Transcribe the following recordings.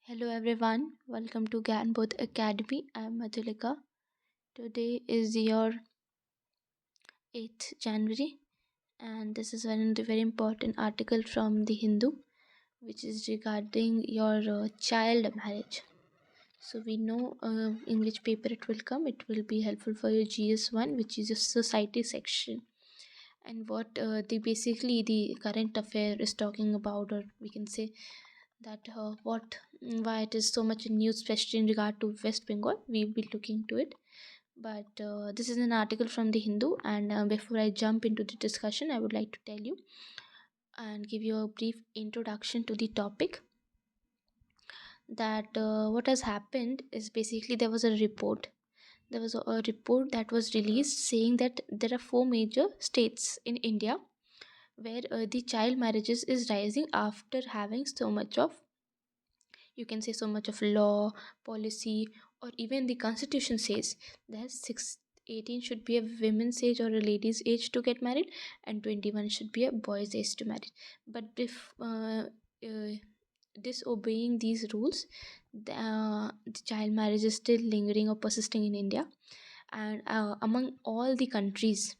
Hello everyone, welcome to Ganbodh Academy. I am Madhulika. Today is your 8th January and this is one very important article from the Hindu which is regarding your child marriage. So we know in which paper it will come. It will be helpful for your GS1 which is your society section and what the current affair is talking about, or we can say that why it is so much in news, especially in regard to West Bengal. We'll be looking to it, but this is an article from the Hindu. And before I jump into the discussion, I would like to tell you and give you a brief introduction to the topic. That what has happened is basically there was a report that was released saying that there are four major states in India where the child marriages is rising after having so much of, you can say, so much of law, policy, or even the constitution says that 18 should be a women's age or a lady's age to get married, and 21 should be a boy's age to marry. But if uh, disobeying these rules, the child marriage is still lingering or persisting in India. And among all the countries,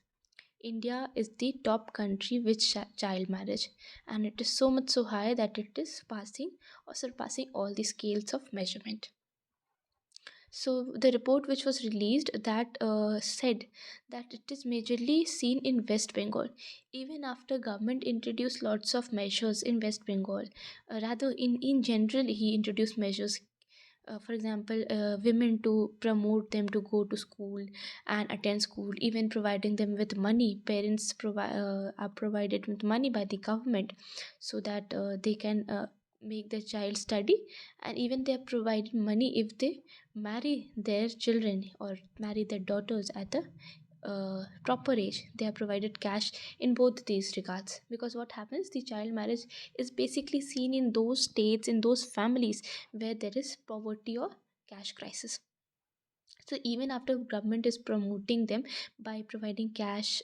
India is the top country with child marriage, and it is so much so high that it is passing or surpassing all the scales of measurement. So the report which was released that said that it is majorly seen in West Bengal, even after government introduced lots of measures in West Bengal. Rather, in general, he introduced measures, for example, women, to promote them to go to school and attend school, even providing them with money. Parents are provided with money by the government so that they can make their child study, and even they are provided money if they marry their children or marry their daughters at the proper age. They are provided cash in both these regards, because what happens, the child marriage is basically seen in those states, in those families where there is poverty or cash crisis. So even after government is promoting them by providing cash,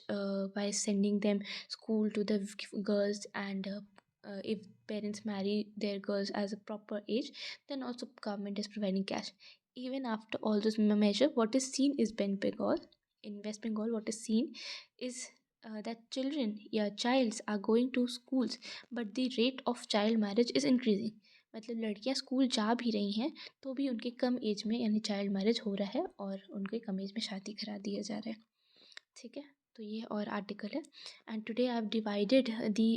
by sending them school to the girls, and if parents marry their girls as a proper age, then also government is providing cash. Even after all those measure, what is seen is Bengal, in West Bengal, what is seen is that children, yeah, childs are going to schools, but the rate of child marriage is increasing. मतलब लड़कियां school जा भी रही हैं तो भी उनके कम as में यानी चाइल्ड मैरिज हो रहा है और उनके कम एज में शादी करा दिया जा रहा है. ठीक है, तो ये और आर्टिकल है. And today I have divided the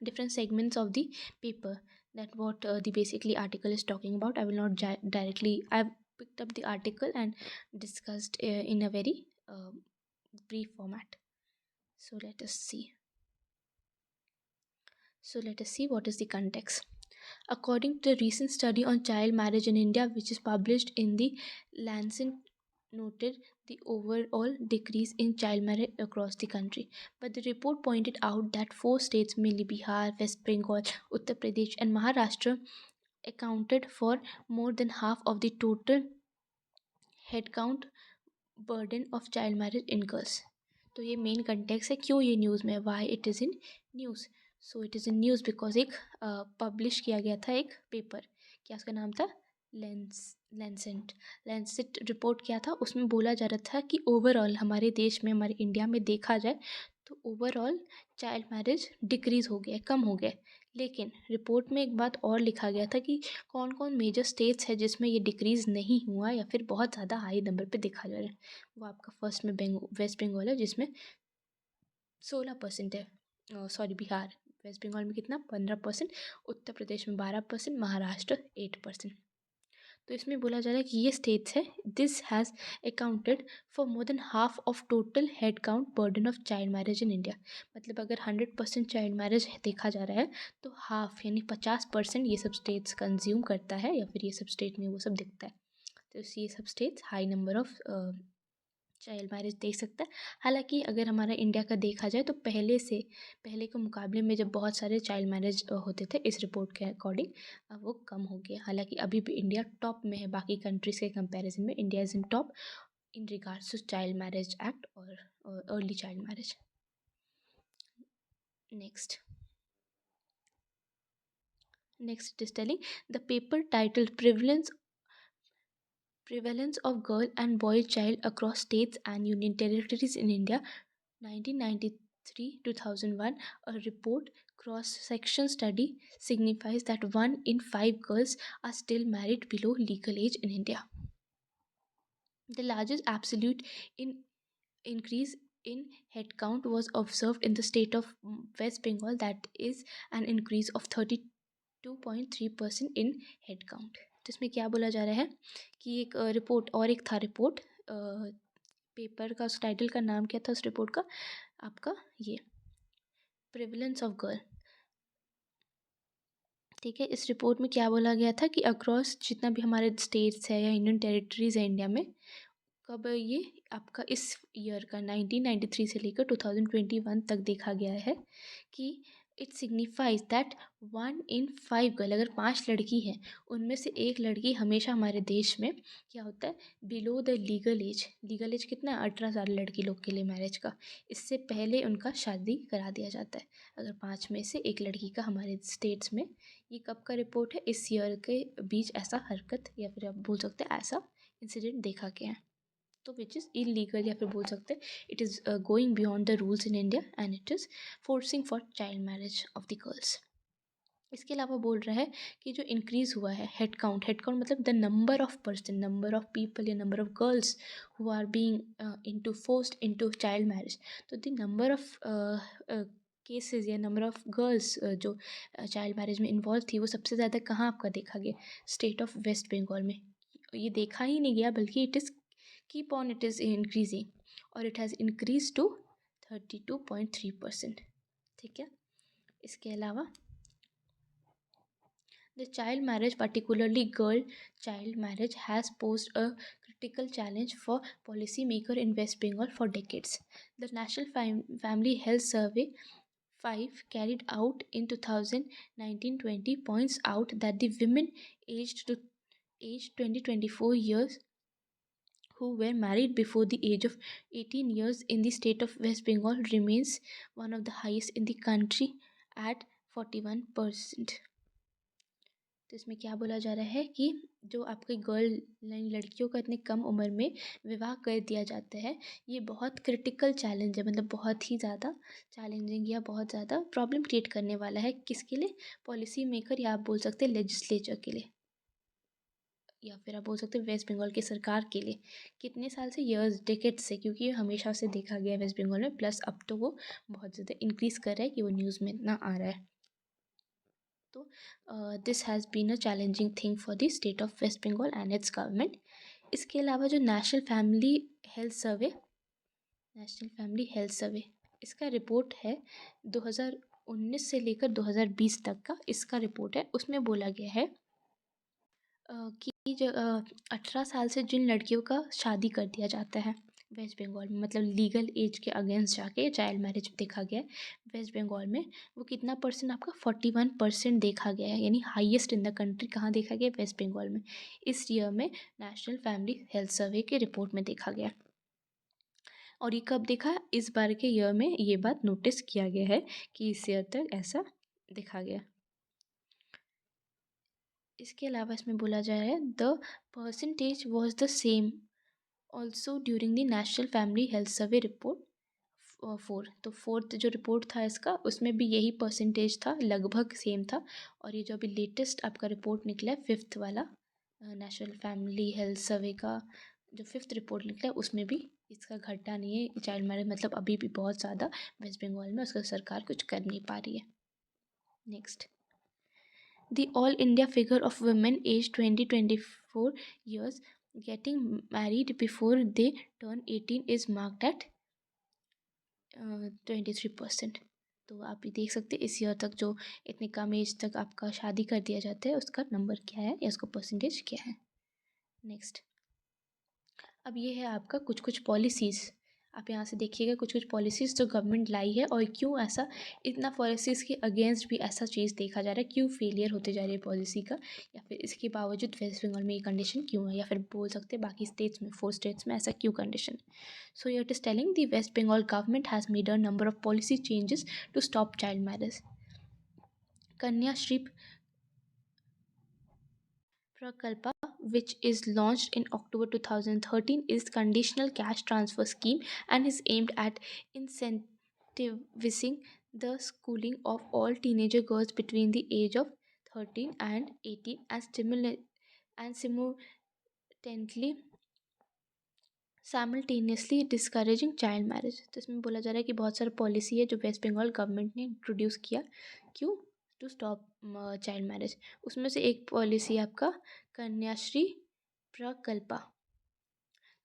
different segments of the paper, that what the basically article is talking about. I will not directly, I've picked up the article and discussed in a very brief format. So let us see. What is the context. According to a recent study on child marriage in India, which is published in the Lancet, noted the overall decrease in child marriage across the country. But the report pointed out that four states, mainly Bihar, West Bengal, Uttar Pradesh, and Maharashtra, accounted for more than half of the total headcount burden of child marriage in girls. तो ये main context है क्यों ये news में, why it is in news. So it is in news because एक publish किया गया था एक पेपर. क्या उसका नाम था? लेंसेंट. लेंसेट रिपोर्ट क्या था, उसमें बोला जा रहा था कि ओवरऑल हमारे देश में, हमारे इंडिया में देखा जाए तो ओवरऑल चाइल्ड मैरिज डिक्रीज़ हो गया, कम हो गया. लेकिन रिपोर्ट में एक बात और लिखा गया था कि कौन कौन मेजर स्टेट्स है जिसमें ये डिक्रीज़ नहीं हुआ या फिर बहुत ज़्यादा हाई नंबर पे देखा जा रहा है. वो आपका फर्स्ट में वेस्ट बंगाल है जिसमें 16% है. सॉरी, बिहार. वेस्ट बंगाल में कितना? 15%. उत्तर प्रदेश में 12%. महाराष्ट्र 8%. तो इसमें बोला जा रहा है कि ये स्टेट्स है, this has accounted for more than half of total head count burden of child marriage in India. मतलब अगर 100% चाइल्ड मैरिज देखा जा रहा है तो हाफ यानी 50% ये सब स्टेट्स कंज्यूम करता है, या फिर ये सब स्टेट में वो सब दिखता है. तो ये सब states high number of child marriage देख सकता है. हालांकि अगर हमारा इंडिया का देखा जाए तो पहले के मुकाबले में जब बहुत सारे चाइल्ड मैरिज होते थे, इस रिपोर्ट के अकॉर्डिंग अब वो कम हो गया. हालांकि अभी भी इंडिया टॉप में है, बाकी कंट्रीज़ के कंपैरिजन में India is in top in regards to child marriage act और early child marriage. Next. Next it is telling the paper titled Prevalence of Girl and Boy Child Across States and Union Territories in India 1993 2001, a report cross section study signifies that 1 in 5 girls are still married below legal age in India. The largest absolute in increase in headcount was observed in the state of West Bengal, that is an increase of 32.3% in headcount. तो इसमें क्या बोला जा रहा है कि एक report और एक था रिपोर्ट, पेपर का उस टाइटल का नाम क्या था उस रिपोर्ट का, आपका ये प्रिवलेंस ऑफ गर्ल। ठीक है, इस रिपोर्ट में क्या बोला गया था कि अक्रॉस जितना भी हमारे स्टेट्स है या इंडियन टेरिटरीज है इंडिया में, कब ये आपका इस ईयर का 1993 से लेकर 2021 तक देखा गया है कि it signifies that 1 in 5 girl, अगर 5 लड़की हैं उनमें से एक लड़की हमेशा हमारे देश में क्या होता है below the legal age. Legal age कितना है, 18 साल लड़की लोग के लिए मैरिज का, इससे पहले उनका शादी करा दिया जाता है। अगर 5 में से एक लड़की का हमारे स्टेट्स में, ये कब का रिपोर्ट है, इस ईयर के बीच ऐसा हरकत या फिर आप बोल सकते हैं ऐसा इंसिडेंट देखा गया है, तो विच इज़ इलीगल या फिर बोल सकते हैं it is going beyond the rules in India and it is forcing for child marriage of the girls. इसके अलावा बोल रहा है कि जो इंक्रीज़ हुआ है हेड काउंट, हेड काउंट मतलब the number of person, number of people या number of girls who are being into forced into child marriage, तो द नंबर ऑफ केसेस या नंबर ऑफ गर्ल्स जो चाइल्ड मैरिज में involve थी वो सबसे ज़्यादा कहाँ आपका देखा गया, स्टेट ऑफ वेस्ट बंगाल में। ये देखा ही नहीं गया बल्कि it is keep on it is increasing और इट हैज़ इंक्रीज टू 32.3%। ठीक है, इसके अलावा the child marriage, particularly girl child marriage, has posed a critical challenge for policymakers in West Bengal for decades. The National Family Health Survey 5 carried out in 2019-20 points out that the women aged to age 20-24 years who were married before the age of 18 years in the state of West Bengal remains one of the highest in the country at 41%। तो इसमें क्या बोला जा रहा है कि जो आपके गर्ल लड़कियों का इतने कम उम्र में विवाह कर दिया जाता है, ये बहुत क्रिटिकल चैलेंज है, मतलब बहुत ही ज़्यादा चैलेंजिंग या बहुत ज़्यादा प्रॉब्लम क्रिएट करने वाला है, किसके लिए, पॉलिसी मेकर या आप बोल सकते हैं लेजिस्लेचर के लिए, या फिर आप बोल सकते हैं वेस्ट बंगाल की सरकार के लिए। कितने साल से, ईयर्स डेकेड से, क्योंकि ये हमेशा से देखा गया है वेस्ट बंगाल में, प्लस अब तो वो बहुत ज़्यादा इंक्रीज़ कर रहा है कि वो न्यूज़ में इतना आ रहा है। तो this has been a challenging thing for the state of West Bengal and its government. इसके अलावा जो नेशनल फैमिली हेल्थ सर्वे इसका रिपोर्ट है 2019 से लेकर 2020 तक का इसका रिपोर्ट है, उसमें बोला गया है कि जो 18 साल से जिन लड़कियों का शादी कर दिया जाता है वेस्ट बंगाल में, मतलब लीगल एज के अगेंस्ट जाके चाइल्ड मैरिज देखा गया है वेस्ट बंगाल में, वो कितना परसेंट आपका 41% देखा गया है, यानी हाईएस्ट इन द कंट्री कहाँ देखा गया, वेस्ट बंगाल में। इस ईयर में नेशनल फैमिली हेल्थ सर्वे के रिपोर्ट में देखा गया, और ये कब देखा, इस बार के ईयर में ये बात नोटिस किया गया है कि इस ईयर तक ऐसा देखा गया। इसके अलावा इसमें बोला जा रहा है the percentage was the same also during the national family health survey report 4, तो फोर्थ जो रिपोर्ट था इसका उसमें भी यही परसेंटेज था, लगभग सेम था। और ये जो अभी लेटेस्ट आपका रिपोर्ट निकला है फिफ्थ वाला नेशनल फैमिली हेल्थ सर्वे का जो फिफ्थ रिपोर्ट निकला है उसमें भी इसका घटा नहीं है चाइल्ड मैरिज, मतलब अभी भी बहुत ज़्यादा वेस्ट बंगाल में उसका सरकार कुछ कर नहीं पा रही है। Next, the all India figure of women aged 20-24 years getting married before they turn 18 is marked at 23%। तो आप ये देख सकते हैं इस ईयर तक जो इतने कम एज तक आपका शादी कर दिया जाता है उसका नंबर क्या है या उसका परसेंटेज क्या है। नेक्स्ट, अब ये है आपका कुछ कुछ पॉलिसीज़, आप यहाँ से देखिएगा कुछ कुछ पॉलिसीज़ जो गवर्नमेंट लाई है और क्यों ऐसा इतना पॉलिसीज़ के अगेंस्ट भी ऐसा चीज़ देखा जा रहा है, क्यों फेलियर होते जा रही है पॉलिसी का, या फिर इसके बावजूद वेस्ट बंगाल में ये कंडीशन क्यों है, या फिर बोल सकते हैं बाकी स्टेट्स में 4 स्टेट्स में ऐसा क्यों condition. So it is telling the West Bengal government has made a number of policy changes to stop child marriage. Kanyashree Prakalpa, which is launched in October 2013, is conditional cash transfer scheme and is aimed at incentivizing the schooling of all teenager girls between the age of 13 and 18 and simultaneously discouraging child marriage. तो इसमें बोला जा रहा है कि बहुत सारा policy है जो वेस्ट बंगाल गवर्नमेंट ने इंट्रोड्यूस किया, क्यों, टू स्टॉप चाइल्ड मैरिज। उसमें से एक पॉलिसी है आपका कन्याश्री प्रकल्पा।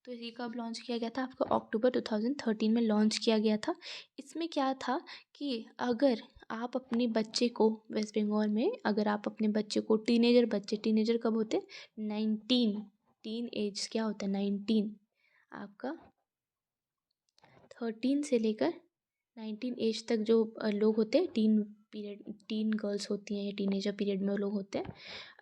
तो ये कब लॉन्च किया गया था, आपका अक्टूबर 2013 में लॉन्च किया गया था। इसमें क्या था कि अगर आप अपने बच्चे को, वेस्ट बंगाल में अगर आप अपने बच्चे को, टीनेजर कब होते हैं, 19, टीन एज क्या होता है, 19, आपका 13 से लेकर 19 एज तक जो लोग होते हैं, टीन गर्ल्स होती हैं या टीनेजर पीरियड में वो लोग होते हैं।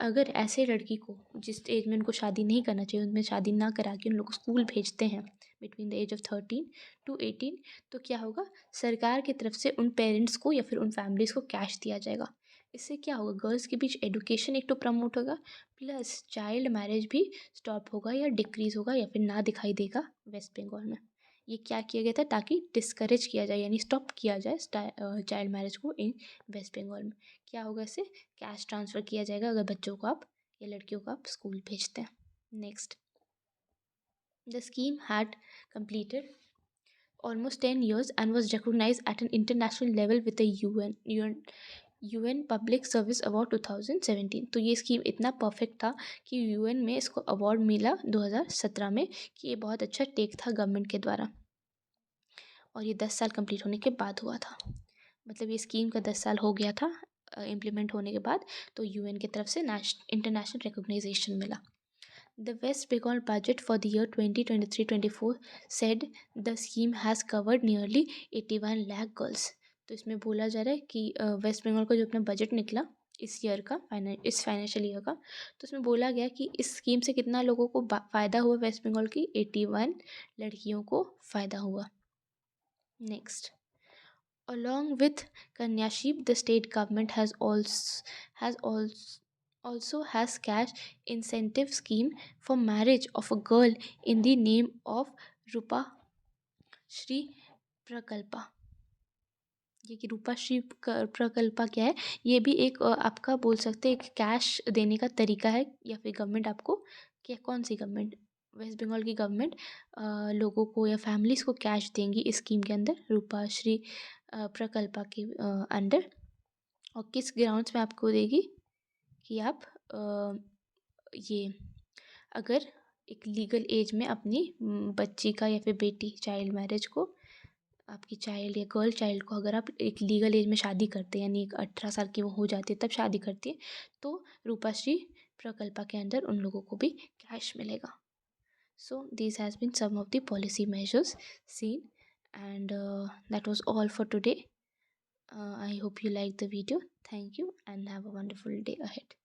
अगर ऐसे लड़की को जिस एज में उनको शादी नहीं करना चाहिए, उनमें शादी ना करा के उन लोग को स्कूल भेजते हैं between the age of 13 to 18, तो क्या होगा, सरकार की तरफ से उन पेरेंट्स को या फिर उन फैमिलीज़ को कैश दिया जाएगा। इससे क्या होगा, गर्ल्स के बीच एडुकेशन एक तो प्रमोट होगा, प्लस चाइल्ड मैरिज भी स्टॉप होगा या डिक्रीज़ होगा या फिर ना दिखाई देगा वेस्ट बंगाल में। ये क्या किया गया था, ताकि डिस्करेज किया जाए यानी स्टॉप किया जाए चाइल्ड मैरिज को इन वेस्ट बंगाल में। क्या होगा, इससे कैश ट्रांसफ़र किया जाएगा अगर बच्चों को आप या लड़कियों को आप स्कूल भेजते हैं। Next, the scheme had completed almost 10 years and was recognized at an international level with the UN Public Service Award 2017। तो ये स्कीम इतना परफेक्ट था कि यूएन में इसको अवार्ड मिला 2017 में, कि ये बहुत अच्छा टेक था गवर्नमेंट के द्वारा, और ये 10 साल कंप्लीट होने के बाद हुआ था। मतलब ये स्कीम का 10 साल हो गया था इम्प्लीमेंट होने के बाद, तो यूएन की तरफ से इंटरनेशनल रिकॉग्नाइजेशन मिला। The West Bengal budget for the year 2023-24 said the scheme has covered nearly 81 lakh girls। तो इसमें बोला जा रहा है कि वेस्ट बंगाल का जो अपना बजट निकला इस ईयर का, इस फाइनेंशियल ईयर का, तो उसमें बोला गया कि इस स्कीम से कितना लोगों को फ़ायदा हुआ, वेस्ट बंगाल की 81 लड़कियों को फ़ायदा हुआ। Next, along with Kanyaship, the state government also has cash incentive scheme for marriage of a girl in the name of Rupa Shri Prakalpa। ये कि रूपा श्री प्रकल्पा क्या है, ये भी एक आपका बोल सकते हैं एक कैश देने का तरीका है, या फिर गवर्नमेंट आपको, क्या, कौन सी गवर्नमेंट, वेस्ट बंगाल की गवर्नमेंट लोगों को या फैमिलीज़ को कैश देंगी इस स्कीम के अंदर, रूपा श्री प्रकल्पा के अंडर। और किस ग्राउंड्स में आपको देगी, कि आप ये अगर एक लीगल एज में अपनी बच्ची का या फिर बेटी चाइल्ड मैरिज को, आपकी चाइल्ड या गर्ल चाइल्ड को अगर आप एक लीगल एज में शादी करते हैं, यानी एक 18 साल की वो हो जाती है तब शादी करती है, तो रूपाश्री प्रकल्पा के अंदर उन लोगों को भी कैश मिलेगा। So this has been some of the policy measures seen, and that was all for today. I hope you liked the video. Thank you and have a wonderful day ahead.